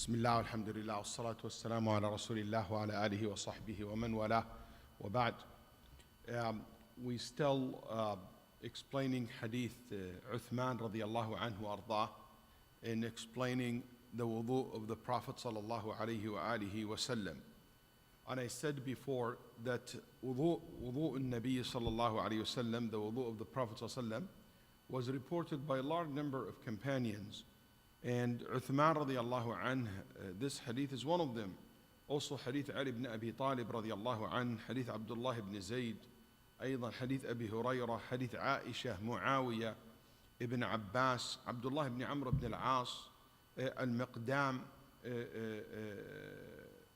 بسم الله والحمد لله والصلاة والسلام على رسول الله وعلى آله وصحبه ومن والاه وبعد. We still explaining hadith Uthman radiyallahu anhu ardah, in explaining the wudu of the Prophet sallallahu alayhi wa alihi wa sallam. And I said before that wudu al-Nabi sallallahu alayhi wa sallam, the wudu of the Prophet sallallahu alayhi wa sallam, was reported by a large number of companions. And Uthman radiallahu anh, this hadith is one of them. Also hadith Ali ibn Abi Talib radiallahu anh, hadith Abdullah ibn Zayd, أيضا hadith Abi Hurayrah, hadith Aisha, Muawiyah, ibn Abbas, Abdullah ibn Amr ibn al-As, al-Miqdam,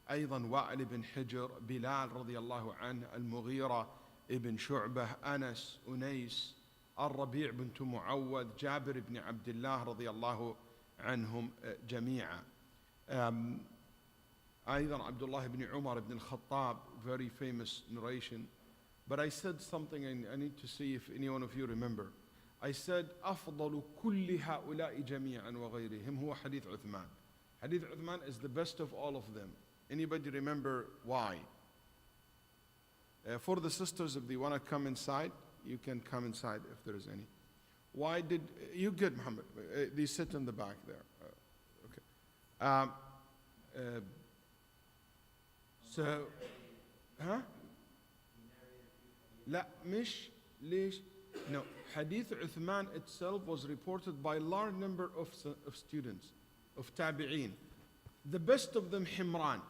أيضا وائل ibn Hijr, Bilal radiallahu anh, al-Mughira ibn Shu'bah, Anas, Unais, al-Rabi' bint Muawwad, Jabir ibn Abdullah radiallahu عنهم جميعا. أيضا عبد الله بن عمر بن الخطاب, very famous narration. But I said something and I need to see if any one of you remember. I said أفضل كل هؤلاء جميعا وغيرهم هو حديث عثمان. Hadith Uthman is the best of all of them. Anybody remember why? For the sisters, if they want to come inside, you can come inside if there is any. Why did you get Muhammad? They sit in the back there. Okay. So, huh? لا مش ليش. No, Hadith Uthman itself was reported by a large number of students, of tabi'een. The best of them Himran.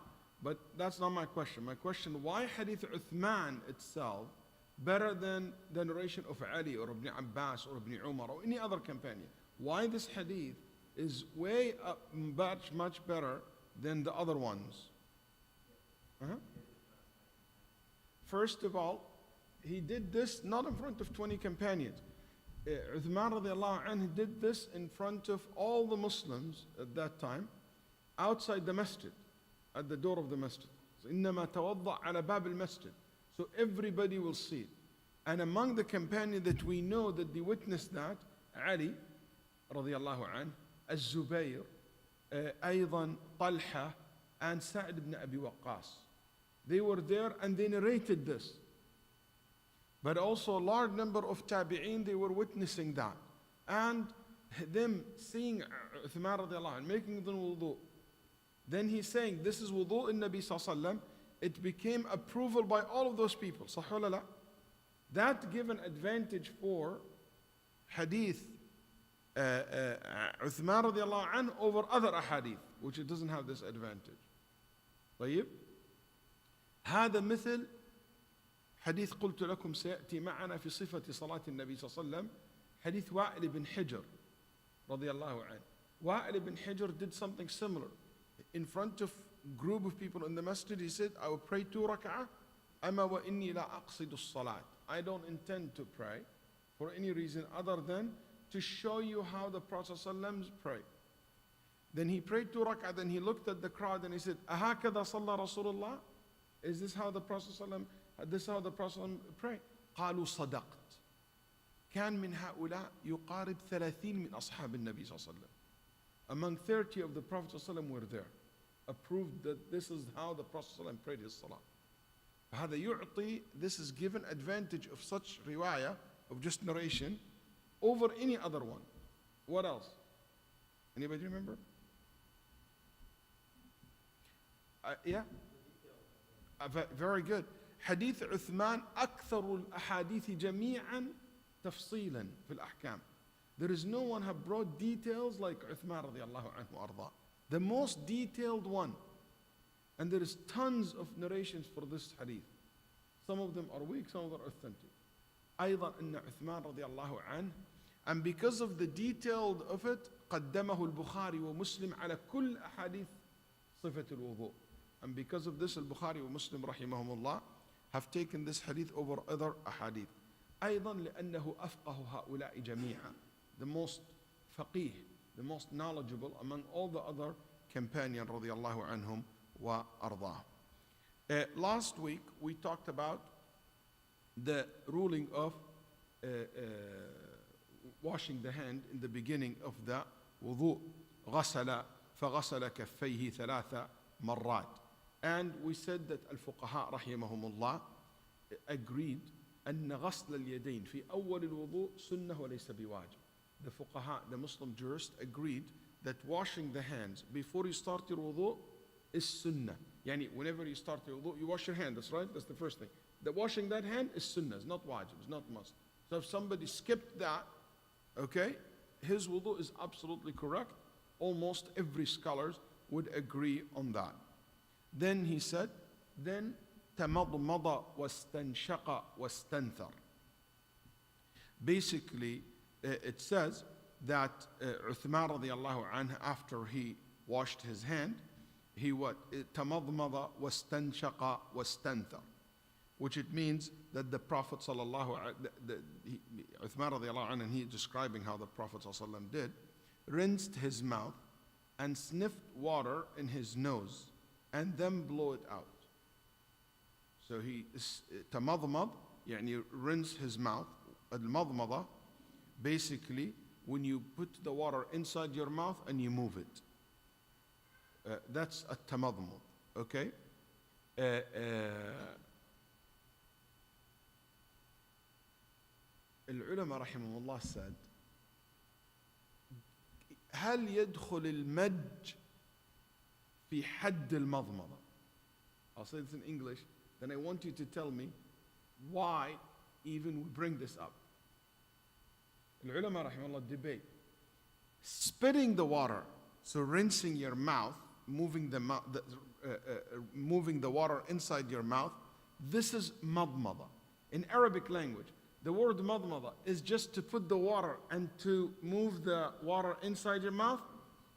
But that's not my question. My question, why Hadith Uthman itself better than the narration of Ali or Ibn Abbas or Ibn Umar or any other companion? Why this hadith is way up, much better than the other ones? First of all, he did this not in front of 20 companions. Uthman radiallahu anhu did this in front of all the Muslims at that time, outside the masjid, at the door of the masjid. إِنَّمَا تَوَضَّعْ عَلَى بَابِ الْمَسْجِدِ. So everybody will see it. And among the companions that we know that they witnessed that, Ali radiallahu anh, Az-Zubayr, أيضا Talha, and Sa'd ibn Abi Waqqas. They were there and they narrated this. But also a large number of tabi'een, they were witnessing that. And them seeing Uthman radiallahu anh making the wudu. Then he's saying, this is wudu in Nabi sallallahu alayhi wa sallam. It became approval by all of those people. Sahih wala la? That given advantage for hadith Uthman radiallahu anhu over other ahadith, which it doesn't have this advantage. طيب هذا مثل حديث قلت لكم سيأتي معنا في صفة صلاة النبي صلى الله عليه وسلم, حديث وائل بن حجر رضي الله عنه. وائل بن حجر did something similar. In front of group of people in the masjid, he said, I will pray 2 rak'ah, أما وإني لا أقصد الصلاة. I don't intend to pray for any reason other than to show you how the Prophet ﷺ prayed. Then he prayed 2 rak'ah, then he looked at the crowd and he said, أهكذا صلى رسول الله? Is this how the Prophet ﷺ prayed? قالوا صدقت. كان من هؤلاء يقارب 30 من أصحاب النبي صلى الله عليه وسلم. Among 30 of the Prophet ﷺ were there, approved that this is how the Prophet ﷺ prayed his salah. هذا يعطي, this is given advantage of such riwayah, of just narration, over any other one. What else? Anybody remember? Yeah? Very good. Hadith Uthman أكثر الأحاديث جميعا تفصيلا في الأحكام. There is no one have brought details like Uthman radiallahu anhu arda. The most detailed one. And there is tons of narrations for this hadith. Some of them are weak, some of them are authentic. أيضا أن عثمان رضي الله عنه, and because of the detailed of it, قدمه البخاري ومسلم على كل أحاديث صفة الوضوء. And because of this, al-Bukhari wa Muslim رحمهم الله have taken this hadith over other ahadith. أيضا لأنه أفقه هؤلاء جميعا. The most faqih, the most knowledgeable among all the other companions radiallahu anhum wa ardah. Last week we talked about the ruling of washing the hand in the beginning of the wudu. غسل فغسل كفيه 3 مرات. And we said that الفقهاء رحمهم الله agreed أن غسل اليدين في أول الوضوء سنة وليس بواجب. The fuqaha, the Muslim jurists agreed that washing the hands before you start your wudu is sunnah. Yani whenever you start your wudu, you wash your hand, that's right, that's the first thing. The washing that hand is sunnah, it's not wajib, it's not must. So if somebody skipped that, okay, his wudu is absolutely correct. Almost every scholar would agree on that. Then he said, then تمضمض واستنشق واستنثر. Basically, it says that Uthman radiallahu anhu, after he washed his hand, he what? تمضمض واستنشق واستنثر, which it means that the Prophet sallallahu Uthman radiallahu anhu, and he describing how the Prophet sallallahu alaihi wasallam did, rinsed his mouth and sniffed water in his nose and then blow it out. So he تمضمض, يعني rinse his mouth. المضمضة, basically when you put the water inside your mouth and you move it. That's a tamadmud, okay? العلماء رحمهم الله said, هل يدخل المج في حد المضمضة? I'll say this in English, then I want you to tell me why even we bring this up. العلماء رحمهم الله debate. Spitting the water, so rinsing your mouth, moving the water inside your mouth, this is madmada. In Arabic language, the word madmada is just to put the water and to move the water inside your mouth,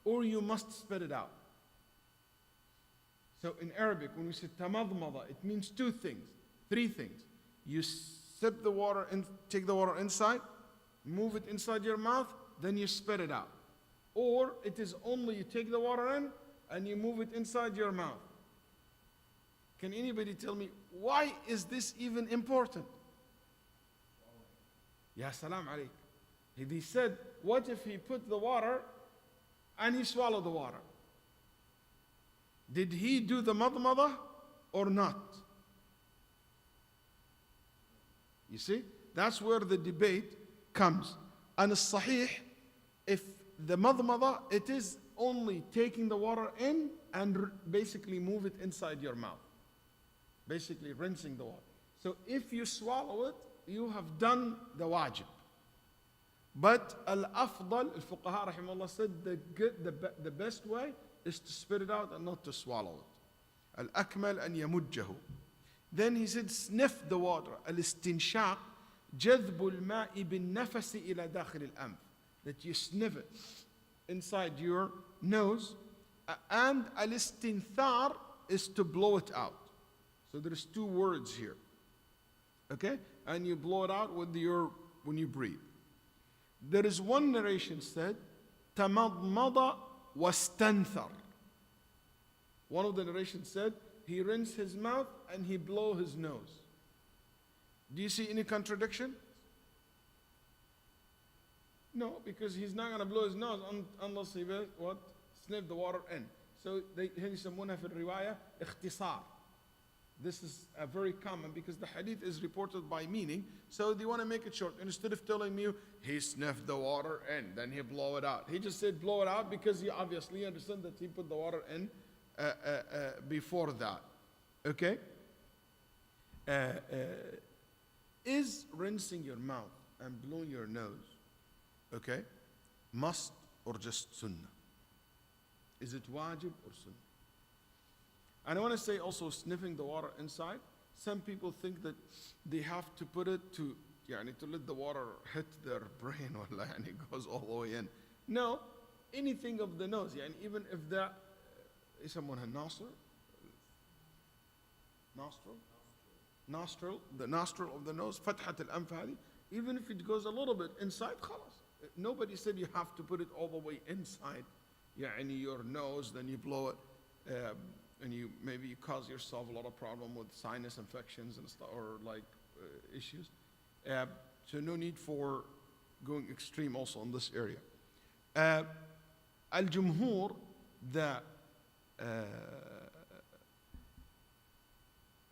or you must spit it out. So in Arabic, when we say tamadmada, it means 2 things, 3 things. You sip the water and take the water inside, move it inside your mouth, then you spit it out. Or it is only you take the water in and you move it inside your mouth. Can anybody tell me why is this even important? Ya salam alayk. He said, what if he put the water and he swallowed the water? Did he do the madmada or not? You see, that's where the debate comes. And it's sahih, if the madmada, it is only taking the water in and basically move it inside your mouth. Basically rinsing the water. So if you swallow it, you have done the wajib. But al-afdal, al-fuqaha rahimahullah said the best way is to spit it out and not to swallow it. Al-akmal an yamujjahu. Then he said, sniff the water. Al-istinshaq, جذب الماء بالنفس إلى داخل الأنف. That you sniff it inside your nose. And al-istinthar is to blow it out. So there's 2 words here. Okay? And you blow it out when you breathe. There is one narration said, تمضمض واستنثر. One of the narrations said, he rinsed his mouth and he blow his nose. Do you see any contradiction? No, because he's not going to blow his nose unless he will, what? Sniff the water in. So they يسمونها في الرواية اختصار. This is a very common because the hadith is reported by meaning, so they want to make it short. Instead of telling you, he sniffed the water in, then he blow it out. He just said blow it out because he obviously understood that he put the water in before that. Okay? Is rinsing your mouth and blowing your nose, okay, must or just sunnah? Is it wajib or sunnah? And I want to say also sniffing the water inside. Some people think that they have to put it to let the water hit their brain or and it goes all the way in. No, anything of the nose. Even if that is someone had nostril, the nostril of the nose, فتحة الأنف هذه, even if it goes a little bit inside, خلاص. Nobody said you have to put it all the way inside. Your nose, then you blow it. And maybe you cause yourself a lot of problem with sinus infections and stuff, or issues. So no need for going extreme also in this area. Al-Jumhur, the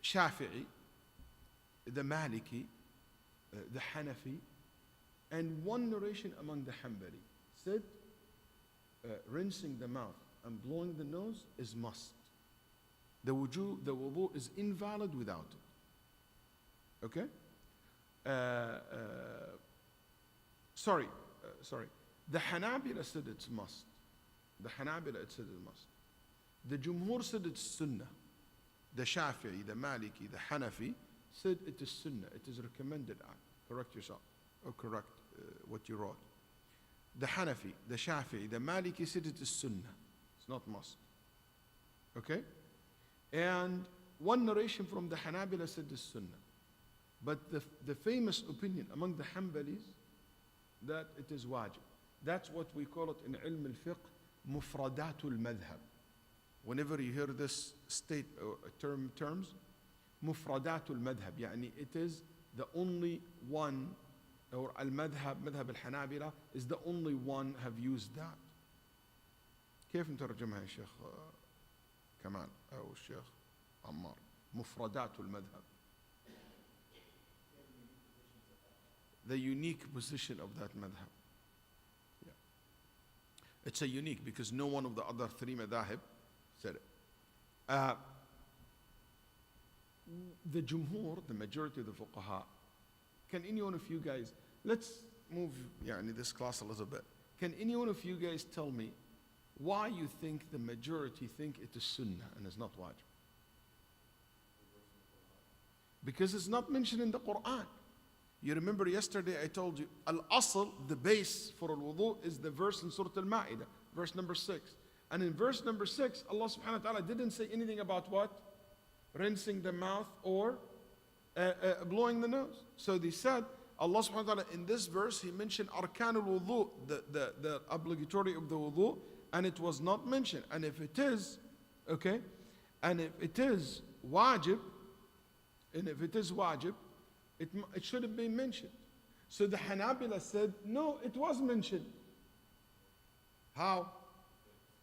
Shafi'i, the Maliki, the Hanafi, and one narration among the Hanbali said rinsing the mouth and blowing the nose is must. The wudu is invalid without it. Okay? Sorry. The Hanabila said it's must. The Hanabila said it's must. The Jumhur said it's sunnah. The Shafi'i, the Maliki, the Hanafi said it is sunnah. It is recommended act. Correct yourself. Or correct what you wrote. The Hanafi, the Shafi'i, the Maliki said it is sunnah. It's not must. Okay? And one narration from the Hanabila said it's sunnah. But the famous opinion among the Hanbalis that it is wajib. That's what we call it in ilm al-fiqh, mufradatul madhab. Whenever you hear this terms, mufradatul madhab, يعني it is the only one, or al-madhab, madhab al-Hanabila, is the only one have used that. كيف نترجمها يا شيخ كمال أو الشيخ عمار؟ مفردات المذهب. The unique position of that madhab. Yeah. It's a unique because no one of the other three madhab said it. The Jumhur, the majority of the fuqaha, can any one of you guys, let's move this class a little bit. Can any one of you guys tell me why you think the majority think it is sunnah and it's not wajib? Because it's not mentioned in the Quran. You remember yesterday I told you, al-asl, the base for al-wudu is the verse in Surah Al-Ma'idah, verse number 6. And in verse number 6, Allah subhanahu wa ta'ala didn't say anything about what? Rinsing the mouth or blowing the nose. So they said, Allah subhanahu wa ta'ala in this verse, He mentioned arkan al-wudu, the obligatory of the wudu, and it was not mentioned. And if it is, okay, and if it is wajib, it should have been mentioned. So the Hanabila said, no, it was mentioned. How?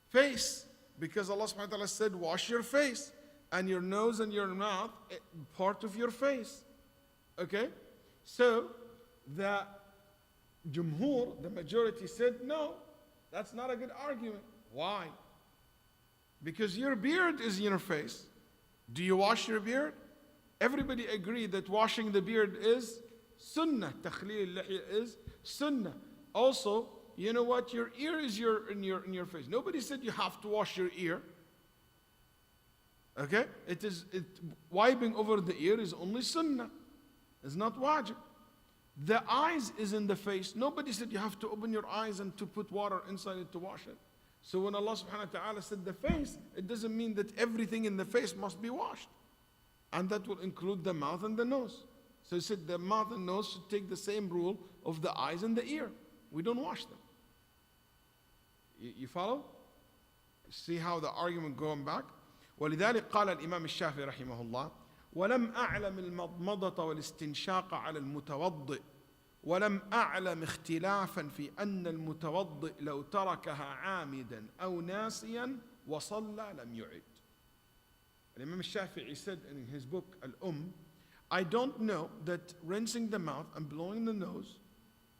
Face. Because Allah subhanahu wa ta'ala said, wash your face. And your nose and your mouth, part of your face. Okay? So the Jumhur, the majority said, no, that's not a good argument. Why? Because your beard is in your face. Do you wash your beard? Everybody agreed that washing the beard is sunnah. Takhleel al-lihya is sunnah. Also, you know what? Your ear is in your face. Nobody said you have to wash your ear. Okay? Wiping over the ear is only sunnah. It's not wajib. The eyes is in the face. Nobody said you have to open your eyes and to put water inside it to wash it. So when Allah subhanahu wa ta'ala said the face, it doesn't mean that everything in the face must be washed. And that will include the mouth and the nose. So he said the mouth and nose should take the same rule of the eyes and the ear. We don't wash them. You follow? See how the argument going back? ولذلك قال الإمام الشافعي رحمه الله ولم أعلم المضمضة والاستنشاق على المتوضئ ولم أعلم اختلافا في أن المتوضئ لو تركها عامدا أو ناسيا وصلى لم يعد. Imam Shafi'i said in his book I don't know that rinsing the mouth and blowing the nose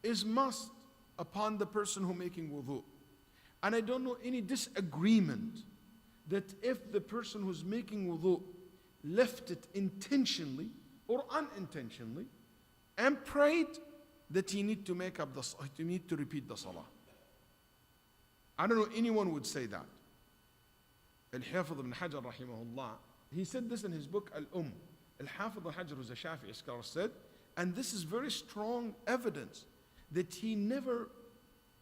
is must upon the person who making wudu. And I don't know any disagreement that if the person who's making wudu left it intentionally or unintentionally and prayed that he need to repeat the salah. I don't know anyone would say that. Al-Hafiz ibn Hajar rahimahullah, he said this in his book Al-Hafiz ibn Hajar, who's a Shafi'i scholar, said, and this is very strong evidence that he never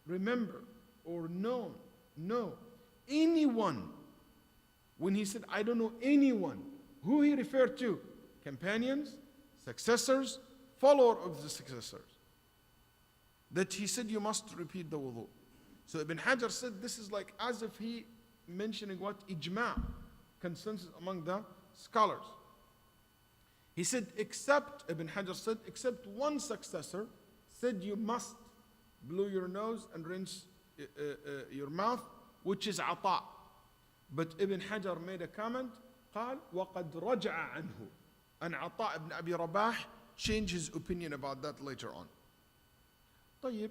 remembered or know anyone. When he said, I don't know anyone, who he referred to? Companions, successors, follower of the successors. That he said you must repeat the wudu. So Ibn Hajar said this is like as if he mentioning what? Ijma', consensus among the scholars. He said Ibn Hajar said, except one successor said you must blow your nose and rinse your mouth, which is Ata. But Ibn Hajar made a comment, قال وقد رجع عنه. And Ata ibn Abi Rabah changed his opinion about that later on. طيب,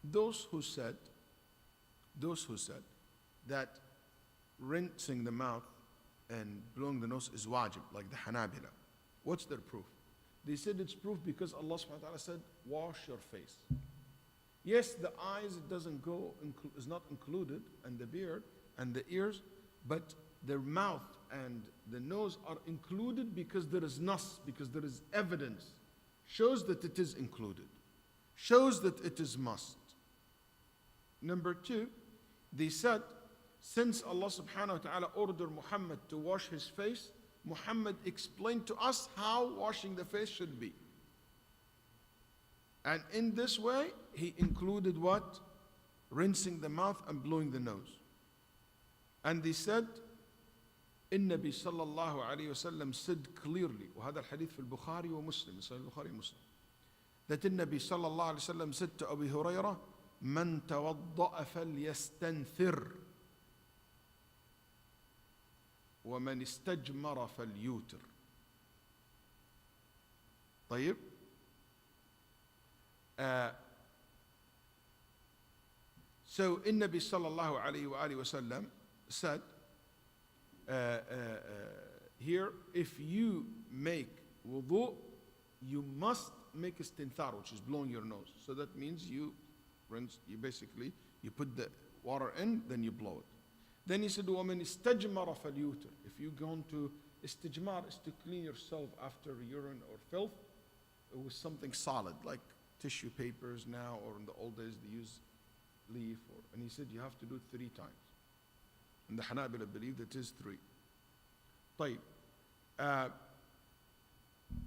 those who said that rinsing the mouth and blowing the nose is wajib, like the Hanabila, what's their proof? They said it's proof because Allah subhanahu wa ta'ala said, wash your face. Yes, the eyes, it doesn't go, is not included, and the beard and the ears, but the mouth and the nose are included because there is nas, because there is evidence, shows that it is included, shows that it is must. Number two, they said, since Allah subhanahu wa ta'ala ordered Muhammad to wash his face, Muhammad explained to us how washing the face should be. And in this way, he included what? Rinsing the mouth and blowing the nose. And they said, النبي صلى الله عليه وسلم said clearly, وهذا الحديث في البخاري ومسلم, صحيح البخاري ومسلم, that النبي صلى الله عليه وسلم said to Abu Hurairah, من توضأ فليستنثر ومن استجمر فليوتر. طيب. So النبي صلى الله عليه وآله وسلم said here, if you make wudu, you must make istinthar, which is blowing your nose. So that means you rinse, you basically, you put the water in, then you blow it. Then he said, وَمَنْ اسْتَجْمَرَ فَلْيُوتِرْ. If you're going to, istijmar is to clean yourself after urine or filth with something solid, like tissue papers now, or in the old days they use leaf. And he said you have to do it 3 times. And the Hanabila believe that it is 3. طيب.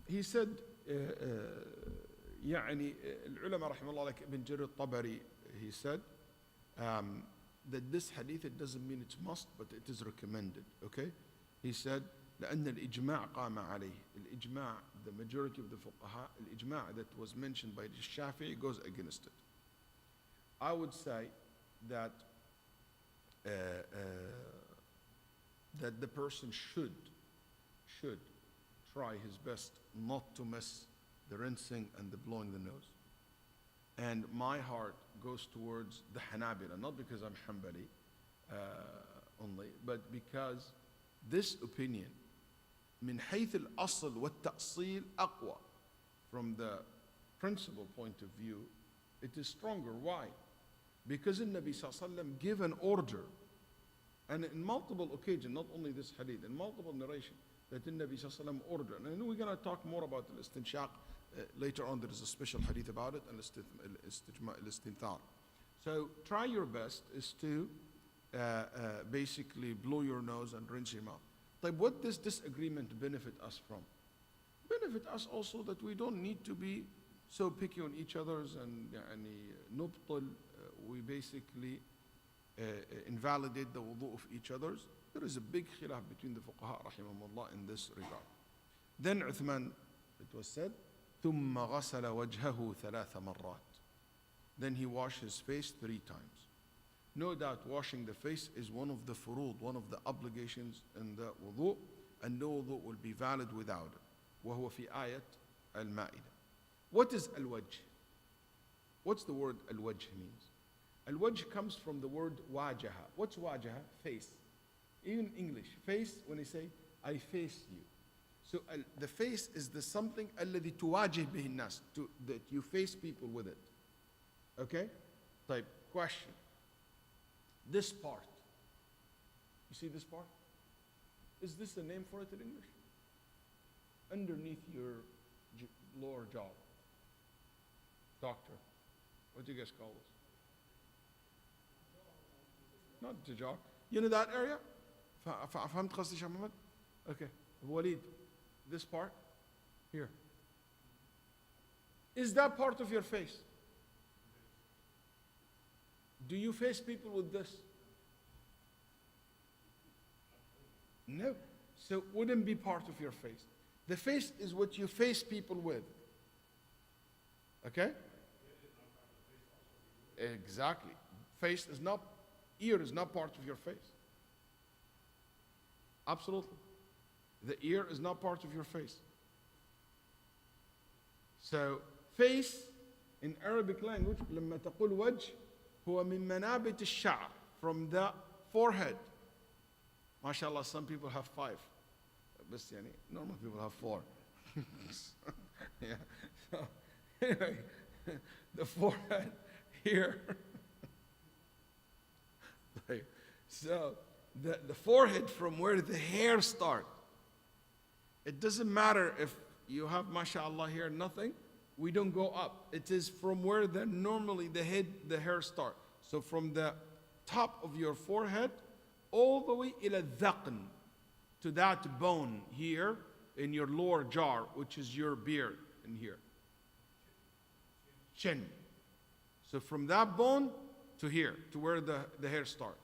He said, يعني العلماء رحمه الله, like Ibn Jarir al-Tabari, he said that this hadith, it doesn't mean it's must, but it is recommended. Okay? He said, لأن الإجماع قام عليه. الإجماع, the majority of the fuqaha, الإجماع that was mentioned by the Shafi'i goes against it. I would say that that the person should try his best not to miss the rinsing and the blowing the nose. And my heart goes towards the Hanabila, not because I'm Hanbali only, but because this opinion, من حيث الأصل والتأصيل أقوى, from the principal point of view, it is stronger. Why? Because the Nabi sallallahu alaihi wasallam gave an order, and in multiple occasions, not only this hadith, in multiple narrations, that the Nabi sallallahu alaihi wasallam ordered. And we're going to talk more about al-istinshaq later on. There is a special hadith about it, and al-istinthar. So try your best is to basically blow your nose and rinse your mouth. Like, what does this agreement benefit us from? Benefit us also that we don't need to be so picky on each other's and nubtal. We basically invalidate the wudu of each other's. There is a big khilaf between the fuqaha rahimahumullah in this regard. Then Uthman, it was said, ثُمَّ غَسَلَ وَجْهَهُ ثَلَاثَ مَرَّاتٍ. Then he washed his face 3 times. No doubt washing the face is one of the furud, one of the obligations in the wudu, and no wudu will be valid without it. وَهُوَ فِي آيَةِ al-Ma'idah. What is al-wajh? What's the word al-wajh means? Al-wajh comes from the word wajaha. What's wajaha? Face. Even English, face, when they say, I face you. So the face is the something الذي تواجه به الناس, that you face people with it. Okay? Type question. This part. You see this part? Is this a name for it in English? Underneath your lower jaw. Doctor. What do you guys call this? Not the jaw. You know that area? فهمت قصدي يا محمد? Okay. Waleed, this part here. Is that part of your face? Do you face people with this? No. So it wouldn't be part of your face. The face is what you face people with. Okay? Exactly. Face is not, ear is not part of your face. Absolutely. The ear is not part of your face. So, face in Arabic language, لما تقول وجه هو من منابت الشعر, from the forehead. MashaAllah, some people have 5. But normal people have 4. Yeah. So, anyway, the forehead here. So, the forehead from where the hair starts. It doesn't matter if you have, mashallah, here, nothing. We don't go up. It is from where normally the hair starts. So from the top of your forehead, all the way ila dhaqn, to that bone here in your lower jaw, which is your beard in here. Chin. So from that bone to here, to where the hair starts.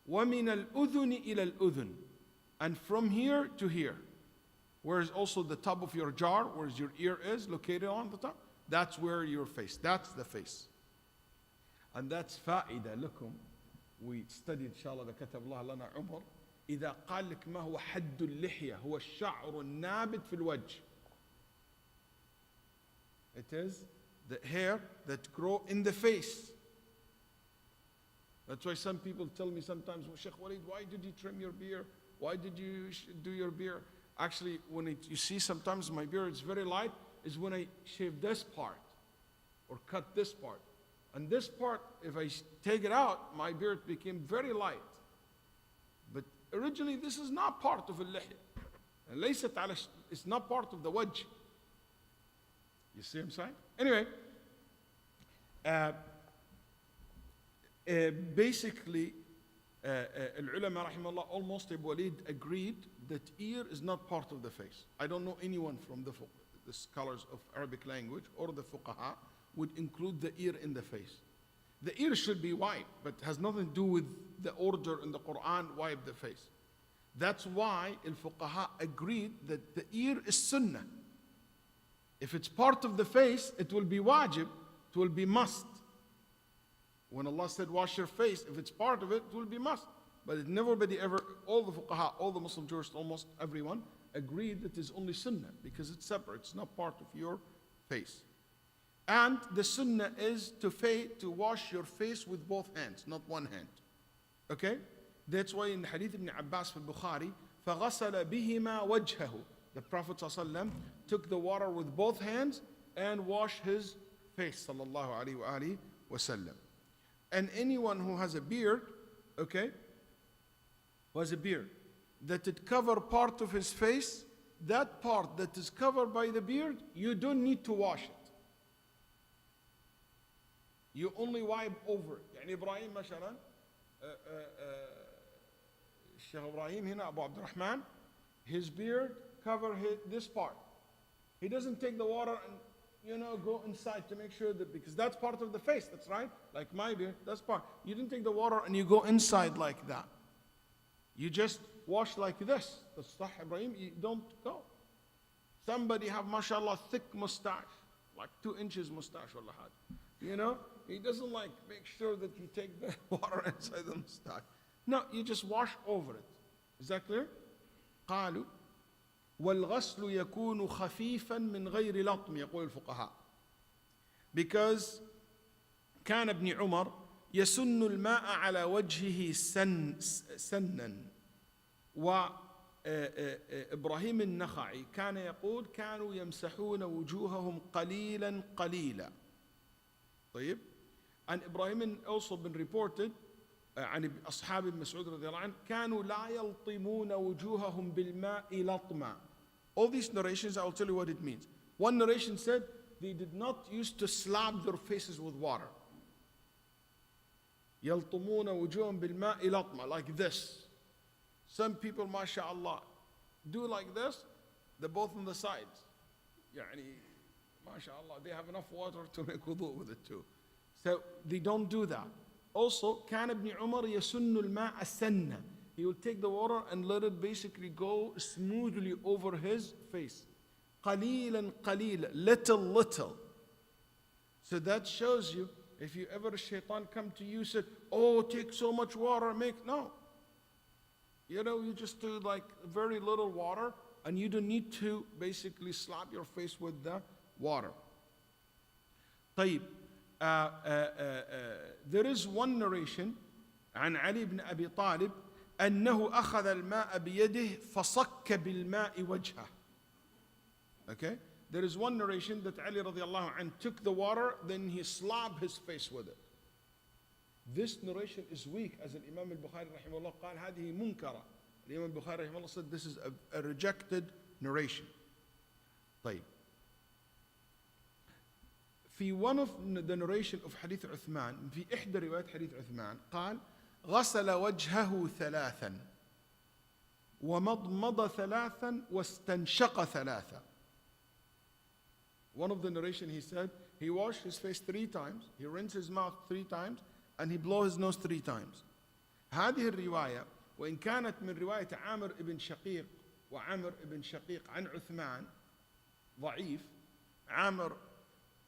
وَمِنَ الْأُذُنِ إِلَى الْأُذُنِ, and from here to here. Where's also the top of your jaw, where your ear is located on the top, that's where your face, that's the face. And that's فائدة لكم. We studied inshallah كتب الله لنا عمر. إذا قال لك ما هو حد اللحية هو الشعر النابت في الوجه. It is the hair that grow in the face. That's why some people tell me sometimes, well, Shaykh Waleed, why did you trim your beard? Why did you do your beard? Actually, when you see sometimes my beard is very light, is when I shave this part or cut this part. And this part, if I take it out, my beard became very light. But originally, this is not part of al-lihya. It's not part of the wajh. You see what I'm saying? Anyway, basically, al-ulama rahimahullah, almost Abu Waleed agreed that ear is not part of the face. I don't know anyone from the scholars of Arabic language or the fuqaha would include the ear in the face. The ear should be wiped, but has nothing to do with the order in the Quran, wipe the face. That's why al-fuqaha agreed that the ear is sunnah. If it's part of the face, it will be wajib, it will be must. When Allah said wash your face, if it's part of it, it will be must. But it never ever, all the fuqaha, all the Muslim jurists, almost everyone, agreed that it's only sunnah because it's separate, it's not part of your face. And the sunnah is to wash your face with both hands, not one hand. Okay? That's why in the hadith ibn Abbas في al-Bukhari, فَغَسَلَ بِهِمَا وَجْهَهُ, the Prophet ﷺ took the water with both hands and washed his face, sallallahu alayhi wa sallam. And anyone who has a beard, okay, who has a beard, that it cover part of his face, that part that is covered by the beard, you don't need to wash it. You only wipe over it. يعني إبراهيم مثلا, Shaykh Ibrahim هنا, Abu Abdurrahman, his beard cover this part. He doesn't take the water and go inside to make sure that, because that's part of the face, that's right? Like my beard, that's part. You didn't take the water and you go inside like that. You just wash like this. That's Sahih Ibrahim, you don't go. Somebody have, mashallah, thick mustache, like 2 inches mustache, wallah. He doesn't make sure that you take the water inside the mustache. No, you just wash over it. Is that clear? قالوا والغسل يكون خفيفا من غير لطم يقول الفقهاء. Because كان ابن عمر يسن الماء على وجهه سنا وإبراهيم النخعي كان يقول كانوا يمسحون وجوههم قليلا قليلا. طيب. And Ibrahim also been reported عن أصحاب ابن مسعود رضي الله عنه كانوا لا يلطمون وجوههم بالماء لطما. All these narrations, I will tell you what it means. One narration said they did not used to slap their faces with water. يلطمون وجوههم بالماء لطما, like this. Some people, mashallah, do like this. They're both on the sides. يعني, mashallah, they have enough water to make wudu with it too. So they don't do that. Also, كان ابن عمر يسن الماء السنة. He will take the water and let it basically go smoothly over his face. قليلا قليلا, little. So that shows you, if you ever shaitan come to you, said, oh, take so much water, no. You just do like very little water, and you don't need to basically slap your face with the water. طيب, there is one narration عن علي بن أبي طالب أنه أخذ الماء بيده فصك بالماء وجهه. Okay? There is one narration that Ali radiallahu anh took the water, then he slapped his face with it. This narration is weak, as Imām al-Bukhari rahimahullah قال هذه منكرة. Imam al-Bukhari rahimahullah said this is a rejected narration. طيب. في one of the narration of حديث عثمان, في إحدى روايات حديث عثمان, قال غسل وجهه ثلاثا ومضمض ثلاثا واستنشق ثلاثا. One of the narration he said he washed his face 3 times, he rinsed his mouth 3 times, and he blew his nose 3 times. هذه الرواية وإن كانت من رواية عامر ابن شقيق وعمر ابن شقيق عن عثمان ضعيف.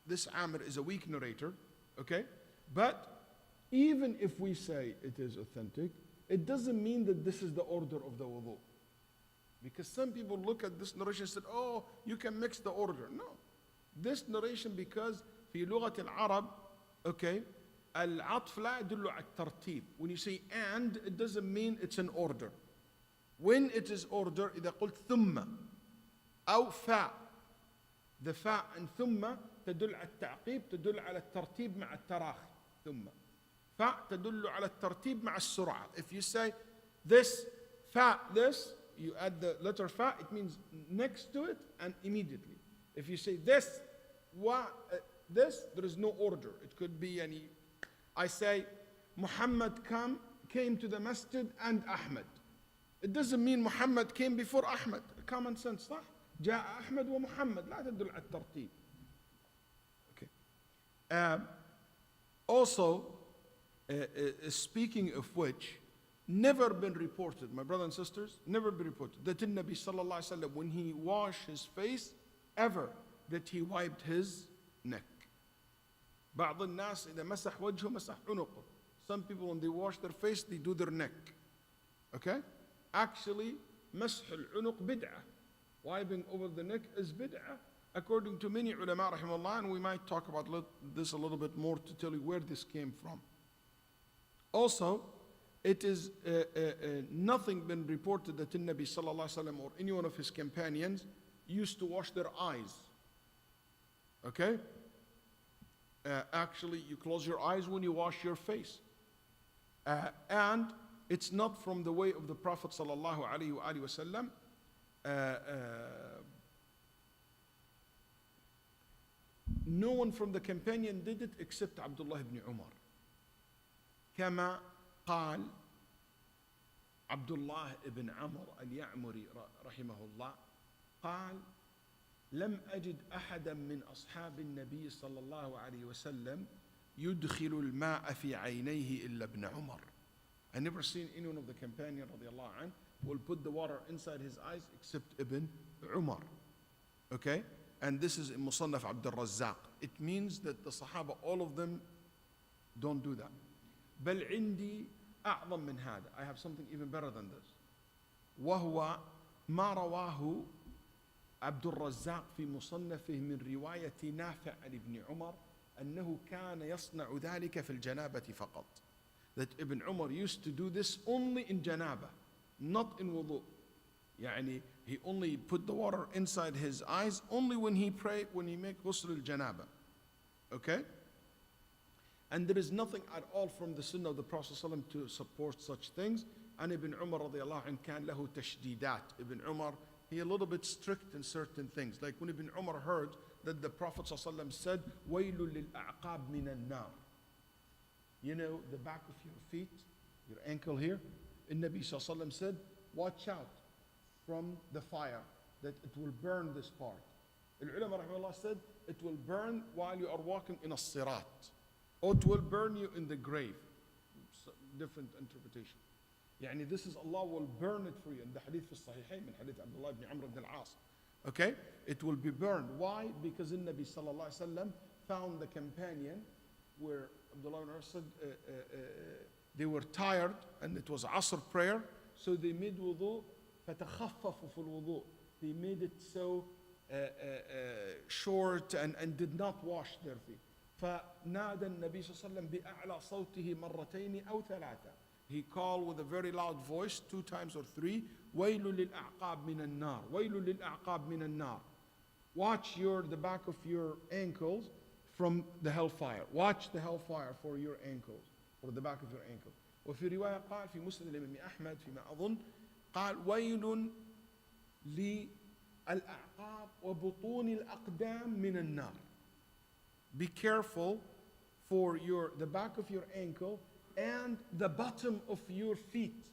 This Amr is a weak narrator, okay? But even if we say it is authentic, it doesn't mean that this is the order of the wudu. Because some people look at this narration and said, oh, you can mix the order. No. This narration, because في لغة العرب, okay, العطف لا يدل على الترتيب. When you say and, it doesn't mean it's an order. When it is order, إذا قلت ثم أو فاء, the فاء and ثم تدل على التعقيب, تدل على الترتيب مع التراخي. ثم فاء تدل على الترتيب مع السرعة. If you say this, فاء, this, you add the letter فاء, it means next to it and immediately. If you say this, this, there is no order. It could be any. I say Muhammad came to the masjid and Ahmed. It doesn't mean Muhammad came before Ahmed. Common sense, صح? جاء أحمد ومحمد لا تدل على الترتيب. Okay. Also, speaking of which, never been reported, my brothers and sisters, never been reported that the Nabi sallallahu alaihi wasallam, when he washed his face, ever that he wiped his neck. بعض الناس إذا مسح وجهه مسح عنقه. Some people when they wash their face, they do their neck. Okay? Actually, مسح العنق بدعة. Wiping over the neck is bid'ah, according to many ulama rahimahullah, and we might talk about this a little bit more to tell you where this came from. Also, it is nothing been reported that the Nabi sallallahu alaihi wasallam or any one of his companions used to wash their eyes. Okay? Actually, you close your eyes when you wash your face. And it's not from the way of the Prophet sallallahu alaihi wasallam. No one from the companion did it except Abdullah ibn Umar. كما قال عبد الله ibn Amr al-Ya'muri رحمه الله قال لم أجد أحدا من أصحاب النبي صلى الله عليه وسلم يدخل الماء في عينيه إلا ابن عمر. I never seen any one of the companion رضي الله عنه will put the water inside his eyes except Ibn Umar. Okay? And this is in Musannaf Abdul Razzaq. It means that the Sahaba, all of them, don't do that. بل عندي أعظم من هذا. I have something even better than this. وهو ما رواه عبد الرزاق في مصنفه من رواية نافع عن ابن عمر أنه كان يصنع ذلك في الجنابة فقط. That Ibn Umar used to do this only in janaba, not in wudu. يعني he only put the water inside his eyes only when he prayed, when he make ghusl al-janaba. Okay? And there is nothing at all from the sunnah of the Prophet ﷺ to support such things. And Ibn Umar radiallahu anhu كان له تشديدات. Ibn Umar, he a little bit strict in certain things. Like when Ibn Umar heard that the Prophet ﷺ said, وَيْلٌ لِلْأَعْقَابِ مِنَ النَّارِ. You know, the back of your feet, your ankle here. And Nabi ﷺ said, watch out from the fire, that it will burn this part. Al-ulama rahimahullah said, it will burn while you are walking in a sirat, or it will burn you in the grave. Different interpretation. Yani this is Allah will burn it for you. In the hadith fi sahihayn, min hadith Abdullah ibn Amr ibn al-As. Okay? It will be burned. Why? Because the Nabi sallallahu alayhi wa sallam found the companion where Abdullah ibn Amr said they were tired and it was Asr prayer. so they made wudu, فتخففوا في الوضوء. They made it so short and did not wash their feet. فنادى النبي صلى الله عليه وسلم بأعلى صوته مرتين أو ثلاثة. He called with a very loud voice 2 times or 3. ويل للأعقاب من النار. ويل للأعقاب من النار. Watch the back of your ankles from the hellfire. Watch the hellfire for your ankles, or the back of your ankle. وفي رواية قال في مسند الإمام أحمد فيما أظن قال ويل للأعقاب وبطون الأقدام من النار. Be careful for the back of your ankle and the bottom of your feet.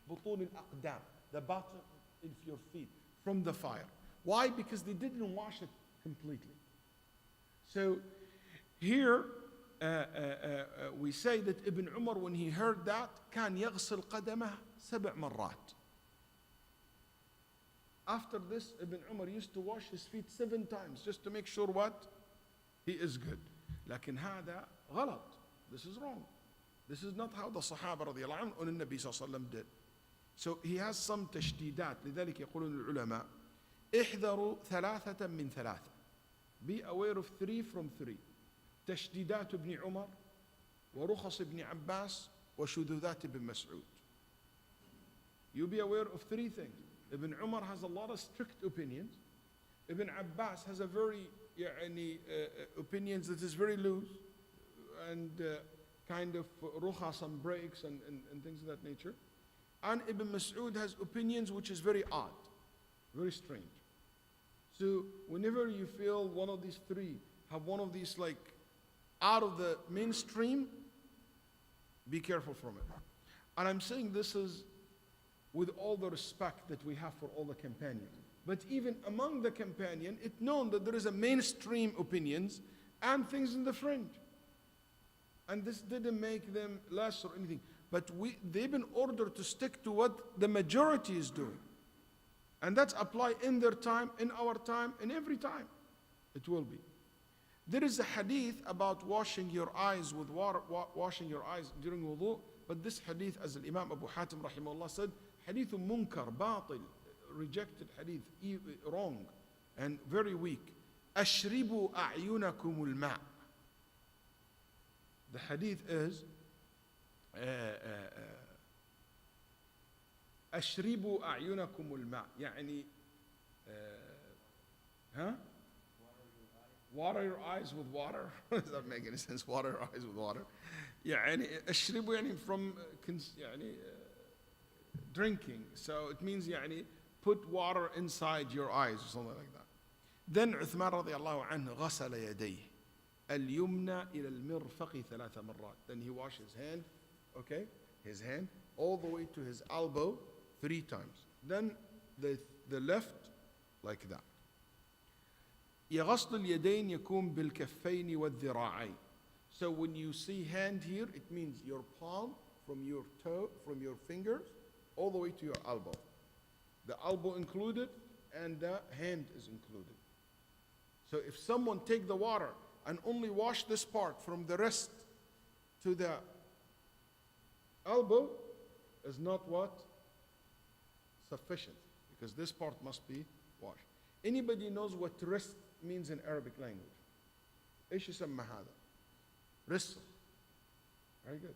بطون الأقدام, the bottom of your feet from the fire. Why? Because they didn't wash it completely. So here we say that Ibn Umar, when he heard that, كان يغسل قدمه 7 مرات. After this, Ibn Umar used to wash his feet 7 times just to make sure what? He is good. لكن هذا غلط. This is wrong. This is not how the Sahaba رضي الله عنهم and النبي صلى الله عليه وسلم did. So he has some تشديدات. لذلك يقولون العلماء احذروا 3 من 3. Be aware of 3 from 3. تشديدات ابن عمر ورخص ابن عباس وشذوذات ابن مسعود. You be aware of 3 things. Ibn Umar has a lot of strict opinions. Ibn Abbas has a very opinions that is very loose and kind of rukhas and breaks and things of that nature. And Ibn Mas'ud has opinions which is very odd, very strange. So whenever you feel one of these 3 have one of these like out of the mainstream, be careful from it. And I'm saying this is with all the respect that we have for all the companions. But even among the companion, it's known that there is a mainstream opinions and things in the fringe. And this didn't make them less or anything. But they've been ordered to stick to what the majority is doing. And that's applied in their time, in our time, in every time. It will be. There is a hadith about washing your eyes with water, washing your eyes during wudu. But this hadith, as Imam Abu Hatim rahimahullah said, hadith munkar, batil, rejected hadith, wrong, and very weak. أشربوا أعينكم الماء. The hadith is أشربوا أعينكم الماء. يعني water your eyes with water. Does that make any sense? Water your eyes with water. يعني أشربوا يعني from يعني drinking. So it means يعني put water inside your eyes or something like that. Then عثمان رضي الله عنه غسل يديه اليمنى إلى المرفق 3 مرات. Then he washed his hand, okay, his hand all the way to his elbow 3 times. Then the left like that. غسل اليدين يكون بالكفين والذراعين. So when you see hand here, it means your palm from your toe, from your fingers, all the way to your elbow. The elbow included and the hand is included. So if someone take the water and only wash this part from the wrist to the elbow, is not what? Sufficient. Because this part must be washed. Anybody knows what wrist means in Arabic language? ايش يسمى هذا؟ رسل. Very good.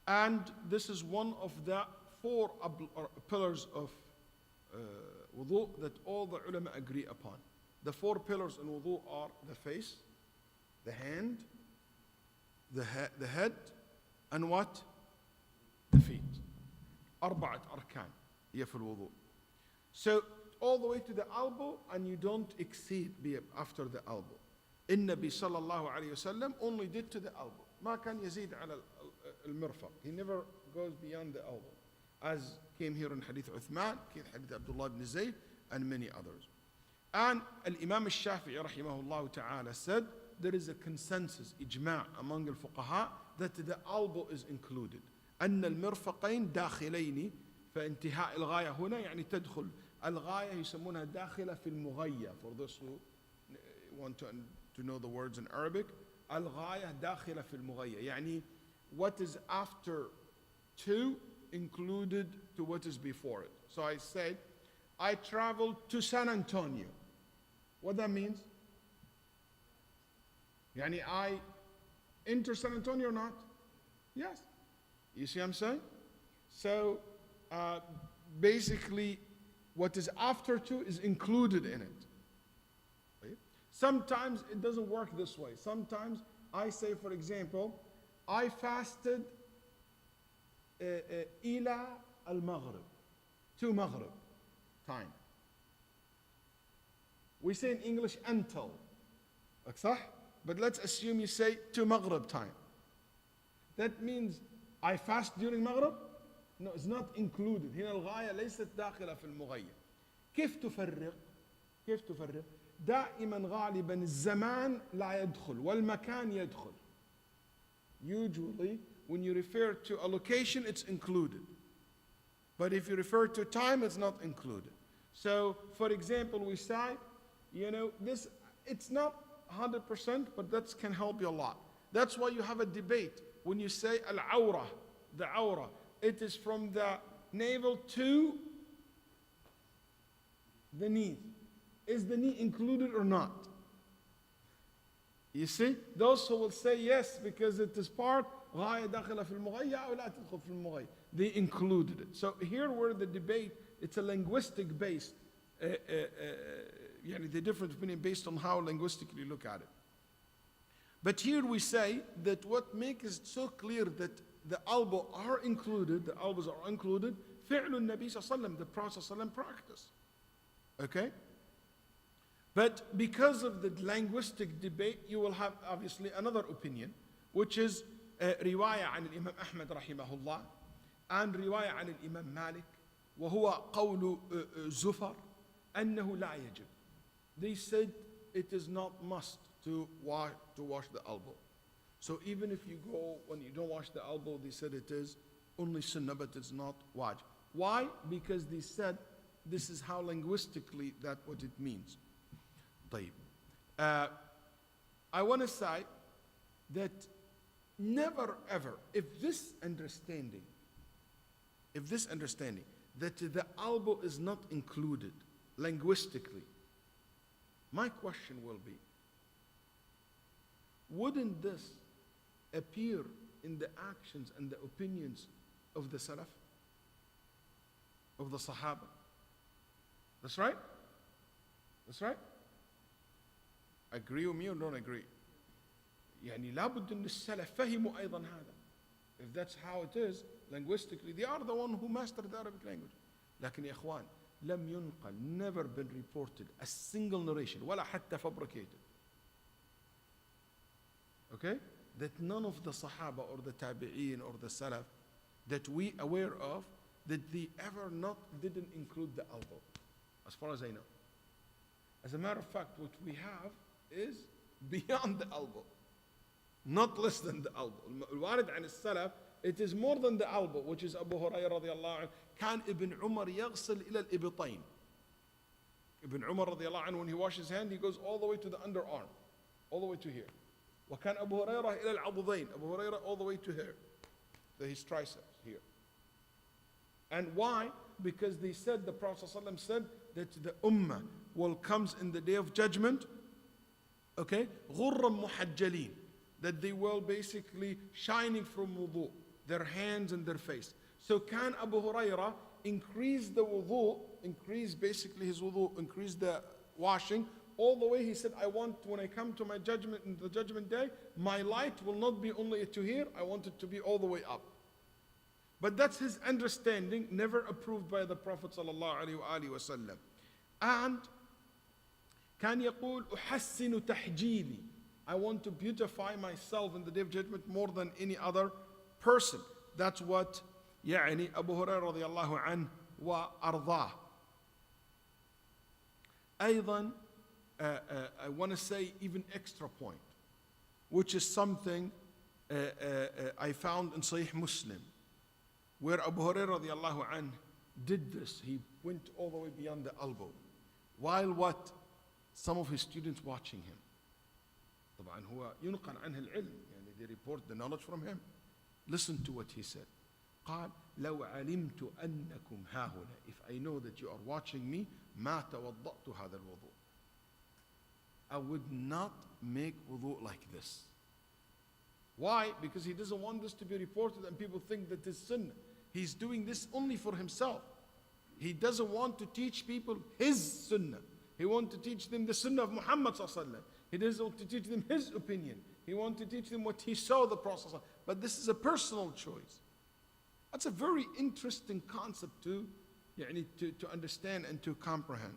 And this is one of the 4 pillars of wudu that all the ulama agree upon. The 4 pillars in wudu are the face, the hand, the head, and what? The feet. 4 أركان هي في الوضوء. So all the way to the elbow, and you don't exceed after the elbow. النبي صلى الله عليه وسلم only did to the elbow. ما كان يزيد على المرفق. He never goes beyond the elbow. As came here in Hadith Uthman, Hadith Abdullah ibn Zayd, and many others. And Imam al-Shafi'i rahimahullah ta'ala said, there is a consensus, ijma' among al-fuqaha, that the elbow is included. أن المرفقين داخلين فانتهاء الغاية هنا يعني تدخل الغاية يسمونها داخلة في المغية. For those who want to know the words in Arabic, الغاية داخلة في المغية يعني what is after to included to what is before it. So I said I traveled to San Antonio. What that means? يعني I enter San Antonio or not? Yes. You see what I'm saying? So basically what is after to is included in it. Right? Sometimes it doesn't work this way. Sometimes I say, for example, I fasted إلى المغرب, to Maghrib time. We say in English until. صح? But let's assume you say to Maghrib time. That means I fast during Maghrib? No, it's not included. هنا الغاية ليست داخلة في المغية. كيف تفرق؟ كيف تفرق؟ دائما غالبا الزمان لا يدخل والمكان يدخل. Usually when you refer to a location it's included. But if you refer to time it's not included. So for example we say, this, it's not 100% but that can help you a lot. That's why you have a debate when you say al-awra, the awra. It is from the navel to the knee. Is the knee included or not? You see? Those who will say yes because it is part, غاية داخلة في المغية أو لا تدخل في المغية. They included it. So here where the debate, it's a linguistic based, the different opinion based on how linguistically you look at it. But here we say that what makes it so clear that the elbow are included, the elbows are included, فعل النبي صلى الله عليه وسلم, the Prophet صلى الله عليه وسلم practice. Okay? But because of the linguistic debate, you will have obviously another opinion, which is رواية عن الإمام أحمد رحمه الله and رواية عن الإمام مالك وهو قول زفر أنه لا يجب. They said it is not must to wash the elbow. So even if you go, when you don't wash the elbow, they said it is only sunnah, but it's not wajib. Why? Because they said this is how linguistically that what it means. طيب. I want to say that never ever, if this understanding that the elbow is not included linguistically, my question will be, wouldn't this appear in the actions and the opinions of the Salaf, of the Sahaba? That's right? That's right? Agree with me or don't agree? يعني لابد أن السلف فهموا أيضا هذا. If that's how it is, linguistically, they are the one who mastered the Arabic language. لكن يا إخوان, لم ينقل, never been reported a single narration, ولا حتى fabricated. Okay? That none of the Sahaba or the Tabi'een or the Salaf that we aware of, that they ever didn't include the elbow, as far as I know. As a matter of fact, what we have is beyond the elbow, not less than the elbow. الوارد عن السلف, it is more than the elbow, which is Abu Hurairah رضي الله عنه, كان ابن عمر يغسل إلى الإبطين. Ibn Umar رضي الله عنه, when he washes his hand, he goes all the way to the underarm, all the way to here. وكان أبو هريرة إلى العضدين, Abu Hurairah all the way to here, his triceps here. And why? Because they said, the Prophet ﷺ said that the ummah will comes in the day of judgment, okay, غُرًّا مُحَجَّلِينَ, that they will basically shining from wudu, their hands and their face. So can Abu Hurairah increase the wudu, increase basically his wudu, increase the washing, all the way he said, I want, when I come to my judgment, in the judgment day, my light will not be only to here, I want it to be all the way up. But that's his understanding, never approved by the Prophet sallallahu alaihi wasallam. And كان يقول أحسن تحجيلي, I want to beautify myself in the day of judgment more than any other person. That's what يعني Abu Hurairah رضي الله عنه وأرضاه. أيضا I want to say even extra point, which is something I found in Sahih Muslim, where Abu Hurairah radiallahu anhu did this. He went all the way beyond the elbow. While what? Some of his students watching him. طبعا هو ينقل عنه العلم, يعني they report the knowledge from him. Listen to what he said. قال لو علمت أنكم هاهنا, if I know that you are watching me, ما توضأت هذا الوضوء. I would not make wudu like this. Why? Because he doesn't want this to be reported and people think that it's sunnah. He's doing this only for himself. He doesn't want to teach people his sunnah. He wants to teach them the sunnah of Muhammad sallallahu alaihi wasallam. He doesn't want to teach them his opinion. He wants to teach them what he saw the Prophet. But this is a personal choice. That's a very interesting concept to understand and to comprehend.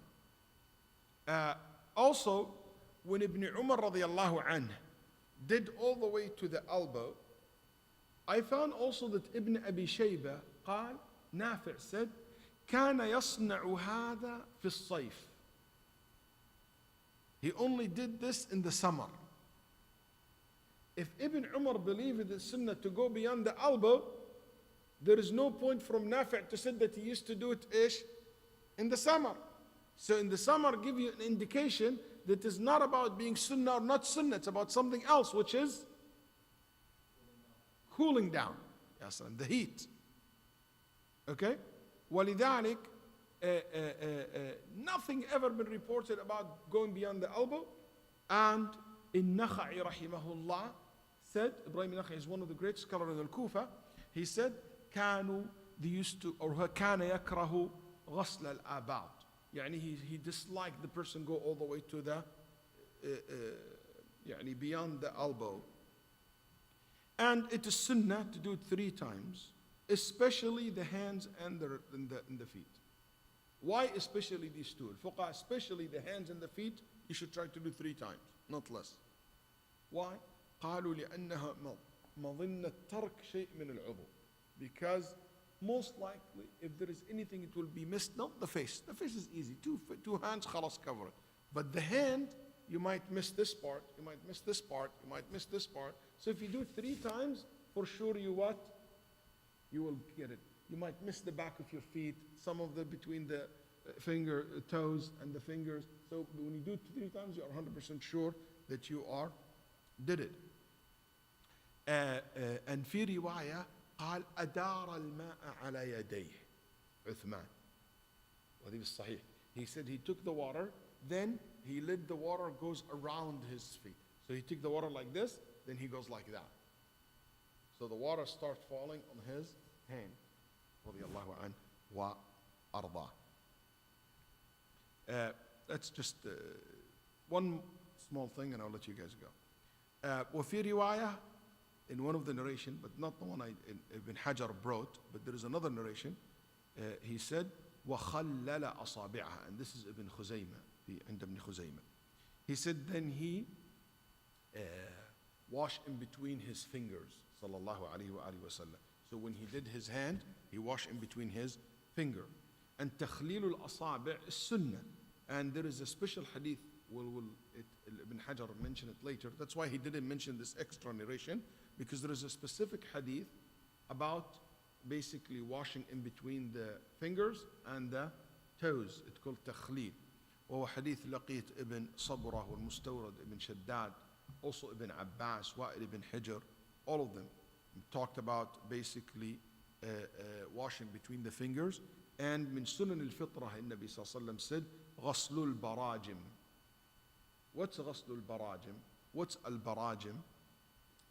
Also, when Ibn Umar radiallahu anhu did all the way to the elbow, I found also that Ibn Abi Shayba قال, Nafi' said, كان يصنع هذا في الصيف. He only did this in the summer. If Ibn Umar believed it is sunnah to go beyond the elbow, there is no point from Nafi' to say that he used to do it in the summer. So in the summer, give you an indication that is not about being sunnah or not sunnah. It's about something else, which is cooling down. Yes, and the heat. Okay? ولذلك nothing ever been reported about going beyond the elbow. And Nakhai rahimahullah said, Ibrahim Nakhai is one of the great scholars in Al-Kufa, he said, they used to, or كان يكره غسل الآباط. يعني he disliked the person go all the way to the beyond the elbow. And it is sunnah to do it 3 times, especially the hands and the feet. Why especially these two? Al-Fuqaha, especially the hands and the feet, you should try to do 3 times, not less. Why? قالوا لأنها مظنة ترك شيء من العضو. Because most likely, if there is anything, it will be missed. Not the face. The face is easy. Two hands, khalas, cover it. But the hand, you might miss this part, you might miss this part, you might miss this part. So if you do it 3 times, for sure you what? You will get it. You might miss the back of your feet, some of the between the toes and the fingers. So when you do it 3 times, you are 100% sure that you did it. And في رواية قال أدار الماء على يديه عثمان. وهذه بالصحيح. He said he took the water, then he let the water goes around his feet. So he took the water like this, then he goes like that. So the water starts falling on his hand. رضي الله عنه وأرضاه. That's just one small thing and I'll let you guys go. وفي رواية, in one of the narration, but not the one Ibn Hajar brought, but there is another narration, he said, وَخَلَّلَ أَصَابِعَهَا, and this is Ibn Khuzaymah, عند Ibn Khuzaymah. He said, then he washed in between his fingers, sallallahu alayhi wa sallam. So when he did his hand, he washed in between his finger. And تخليل الأصابع is sunnah. And there is a special hadith, Ibn Hajar mentioned it later. That's why he didn't mention this extra narration, because there is a specific hadith about basically washing in between the fingers and the toes. It's called تخليل. وهو حديث لقيت ابن صبرة والمستورد ابن شداد, also Ibn Abbas, Wa'il ibn Hijr, all of them talked about basically washing between the fingers. And من سنن الفطرة, النبي صلى الله عليه وسلم said, غسل البراجم. What's غسل البراجم? What's al-barajim?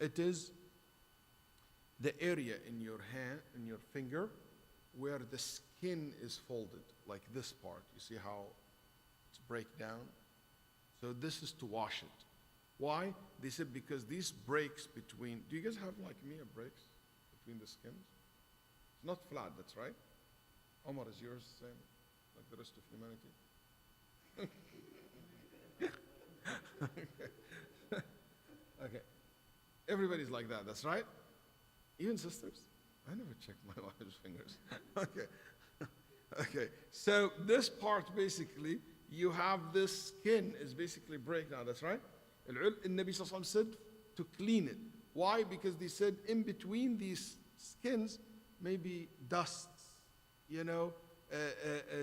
It is the area in your hand, in your finger, where the skin is folded, like this part. You see how it's break down? So this is to wash it. Why? They said because these breaks between, do you guys have like me a breaks between the skins? It's not flat, that's right. Omar, is yours the same like the rest of humanity? Okay. Everybody's like that, that's right? Even sisters? I never checked my wife's fingers. Okay. Okay. So this part basically, you have this skin is basically breakdown, that's right? Nabi Sallallahu Alaihi Wasallam said to clean it. Why? Because they said in between these skins, maybe dusts,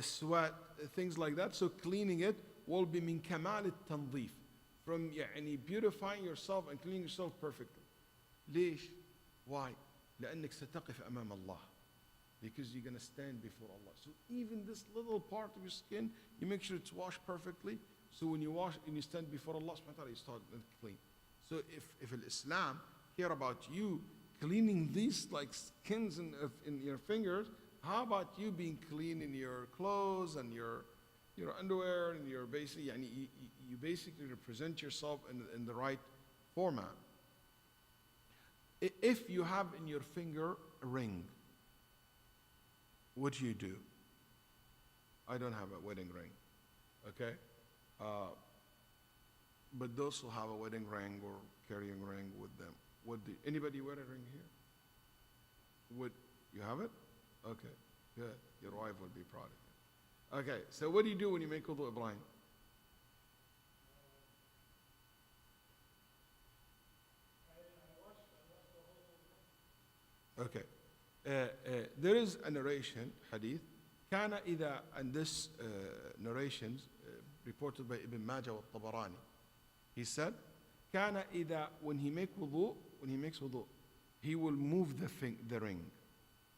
sweat, things like that. So cleaning it will be min kamal al-tanzif, from beautifying yourself and cleaning yourself perfectly. ليش? Why? لأنك ستقف أمام الله. Because you're going to stand before Allah. So even this little part of your skin, you make sure it's washed perfectly. So when you wash and you stand before Allah subhanahu wa ta'ala, you start clean. So if Islam care about you cleaning these like skins in your fingers, how about you being clean in your clothes and your underwear and your basic, you basically represent yourself in the right format. If you have in your finger a ring, what do? I don't have a wedding ring, okay? But those who have a wedding ring or carrying ring with them, anybody wear a ring here? You have it? Okay, good. Your wife will be proud of you. Okay, so what do you do when you make wudu, Ibrahim? Okay. There is a narration, hadith, كان إذا, and this narrations reported by Ibn Majah wa Tabarani. He said, كان إذا, when he makes wudu, he will move the ring.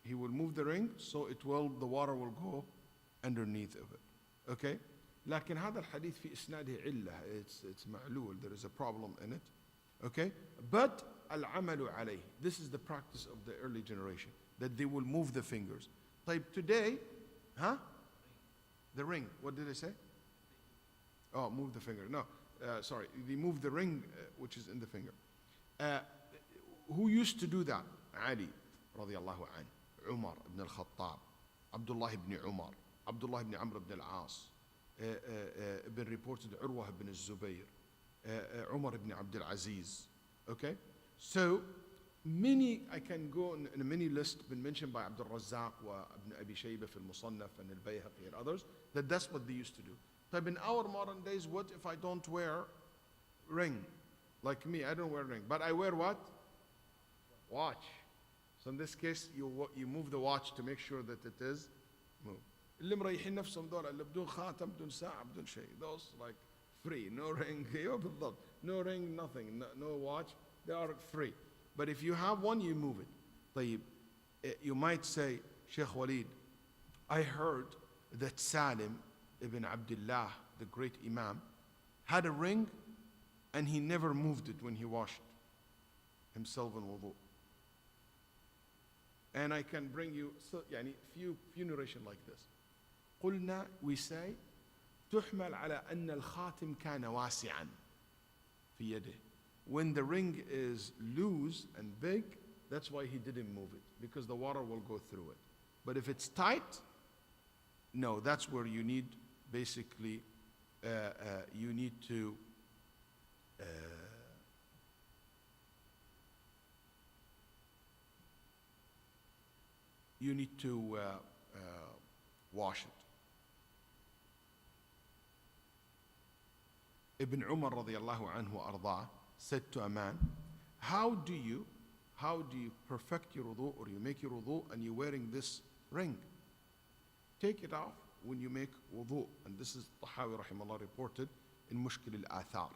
He will move the ring, so the water will go underneath of it. Okay? لكن هذا الحديث في إسناده علة. It's معلول. There is a problem in it. Okay? But العمل عليه. This is the practice of the early generation, that they will move the fingers. طيب, today, the ring. What did I say? Oh, move the finger. No, sorry. They move the ring, which is in the finger. Who used to do that? Ali, radiallahu anh. Umar ibn al-Khattab. Abdullah ibn Umar. Abdullah ibn Amr ibn al-As. Been reported Urwah ibn al-Zubayr. Umar ibn Abdul Aziz. Okay? So, many, I can go in a many list, been mentioned by Abdul Razzaq wa Ibn Abi Shaybah fil Musannaf and al-Bayhaqi and others, that's what they used to do. But in our modern days, what if I don't wear ring? Like me, I don't wear ring, but I wear what? Watch. So in this case, you move the watch to make sure that it is moved. اللي مريحين نفسهم دول اللي بدون خاتم بدون ساعة بدون شيء. Those like free, no ring, بالضبط. No ring, nothing, no watch. They are free. But if you have one, you move it. طيب, you might say, Shaykh Waleed, I heard that Salim ibn Abdullah, the great Imam, had a ring and he never moved it when he washed himself in wudu. And I can bring you few narration like this. قلنا, we say, تحمل على أن الخاتم كان واسعا في يده. When the ring is loose and big, that's why he didn't move it, because the water will go through it. But if it's tight, no, that's where you need basically, you need to wash it. Ibn Umar radiallahu anhu arda said to a man, how do you perfect your wudu, or you make your wudu and you're wearing this ring? Take it off when you make wudu. And this is Tahawi rahimahullah reported in Mushkil al-Athar.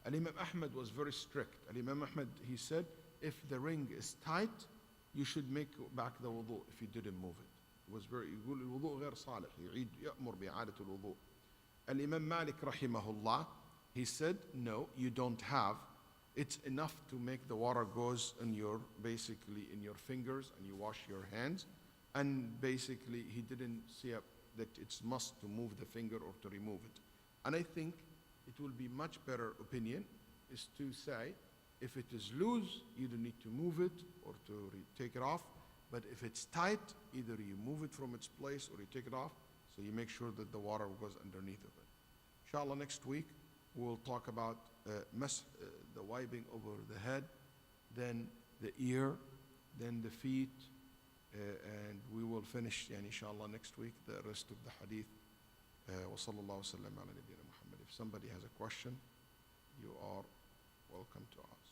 Al-Imam Ahmad was very strict. Al-Imam Ahmad, he said, if the ring is tight, you should make back the wudu if you didn't move it. It was very, يقول الوضوء غير صالح, يأمر بإعادة الوضوء. Al-Imam Malik rahimahullah, he said, no, you don't have. It's enough to make the water goes in your fingers and you wash your hands. And basically, he didn't see that it's must to move the finger or to remove it. And I think it will be much better opinion is to say, if it is loose, you don't need to move it or to take it off. But if it's tight, either you move it from its place or you take it off, so you make sure that the water goes underneath of it. Inshallah, next week, we'll talk about the wiping over the head, then the ear, then the feet, and we will finish, inshallah, next week, the rest of the hadith. وصلى الله وسلم على نبينا محمد. If somebody has a question, you are welcome to ask.